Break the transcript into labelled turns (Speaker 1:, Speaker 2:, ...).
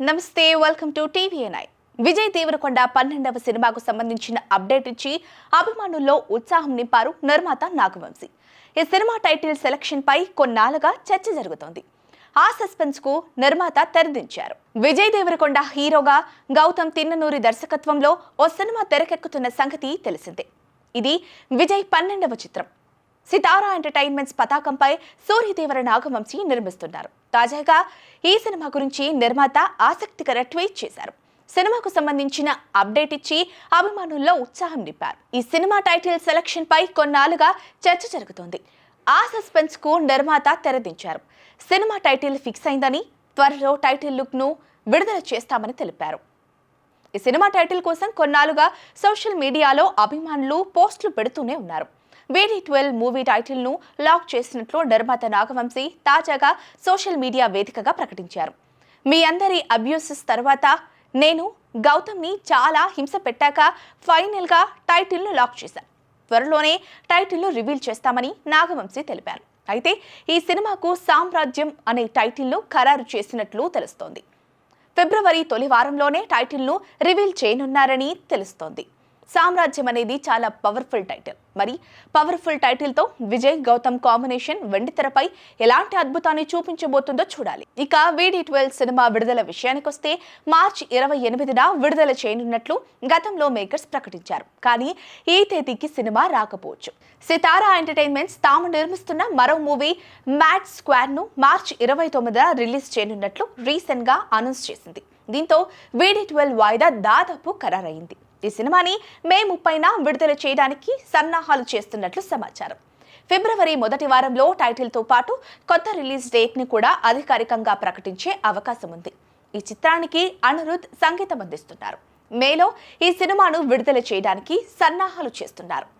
Speaker 1: నమస్తే, welcome to టీవీఎన్ఐ. Vijay Devarakonda 12వ సినిమాకు సంబంధించిన అప్డేట్ ఇచ్చి అభిమానుల్లో ఉత్సాహం నింపారు నిర్మాత నాగవంశీ. ఈ సినిమా టైటిల్ సెలక్షన్ పై కొన్నాళ్ళుగా చర్చ జరుగుతోంది. ఆ సస్పెన్స్ కు నిర్మాత తెరదించారు. విజయ్ దేవరకొండ హీరోగా గౌతమ్ తిన్ననూరి దర్శకత్వంలో ఓ సినిమా తెరకెక్కుతున్న సంగతి తెలిసిందే. ఇది విజయ్ 12వ చిత్రం. సితారా ఎంటర్టైన్మెంట్స్ పతాకంపై సూర్యదేవర నాగవంశీ నిర్మిస్తున్నారు. తాజాగా ఈ సినిమా గురించి నిర్మాత ఆసక్తికర ట్వీట్ చేశారు. సినిమాకు సంబంధించిన అప్డేట్ ఇచ్చి అభిమానుల్లో ఉత్సాహం నింపారు. ఈ సినిమా టైటిల్ సెలక్షన్ పై కొన్నాళ్ళుగా చర్చ జరుగుతోంది. ఆ సస్పెన్స్ కు నిర్మాత తెరదించారు. సినిమా టైటిల్ ఫిక్స్ అయిందని, త్వరలో టైటిల్ లుక్ ను విడుదల చేస్తామని తెలిపారు. ఈ సినిమా టైటిల్ కోసం కొన్నాళ్ళుగా సోషల్ మీడియాలో అభిమానులు పోస్టులు పెడుతూనే ఉన్నారు. VD12 మూవీ టైటిల్ ను లాక్ చేసినట్లు నిర్మాత నాగవంశీ తాజాగా సోషల్ మీడియా వేదికగా ప్రకటించారు. మీ అందరి అబ్యూసెస్ తర్వాత నేను గౌతమ్ని చాలా హింస పెట్టాక ఫైనల్ గా టైటిల్ ను లాక్ చేశాను. త్వరలోనే టైటిల్ ను రివీల్ చేస్తామని నాగవంశీ తెలిపారు. అయితే ఈ సినిమాకు సామ్రాజ్యం అనే టైటిల్ ను ఖరారు చేసినట్లు తెలుస్తోంది. ఫిబ్రవరి తొలి వారంలోనే టైటిల్ ను రివీల్ చేయనున్నారని తెలుస్తోంది. సామ్రాజ్యం అనేది చాలా పవర్ఫుల్ టైటిల్. మరి పవర్ఫుల్ టైటిల్ తో విజయ్ గౌతమ్ కాంబినేషన్ వెండితెరపై ఎలాంటి అద్భుతాన్ని చూపించబోతుందో చూడాలి. ఇక VD12 సినిమా విడుదల విషయానికొస్తే మార్చి 28న విడుదల చేయనున్నట్లు గతంలో మేకర్స్ ప్రకటించారు. కానీ ఈ తేదీకి సినిమా రాకపోవచ్చు. సితారా ఎంటర్టైన్మెంట్స్ తాము నిర్మిస్తున్న మరో మూవీ మ్యాడ్ స్క్వాడ్ ను మార్చి 29న రిలీజ్ చేయనున్నట్లు రీసెంట్ గా అనౌన్స్ చేసింది. దీంతో VD12 వాయిదా దాదాపు ఖరారైంది. ఈ సినిమాని మే 30న విడుదల చేయడానికి సన్నాహాలు చేస్తున్నట్లు సమాచారం. ఫిబ్రవరి మొదటి వారంలో టైటిల్ తో పాటు కొత్త రిలీజ్ డేట్ ని కూడా అధికారికంగా ప్రకటించే అవకాశం ఉంది. ఈ చిత్రానికి అనిరుద్ సంగీతం అందిస్తున్నారు. మేలో ఈ సినిమాను విడుదల చేయడానికి సన్నాహాలు చేస్తున్నారు.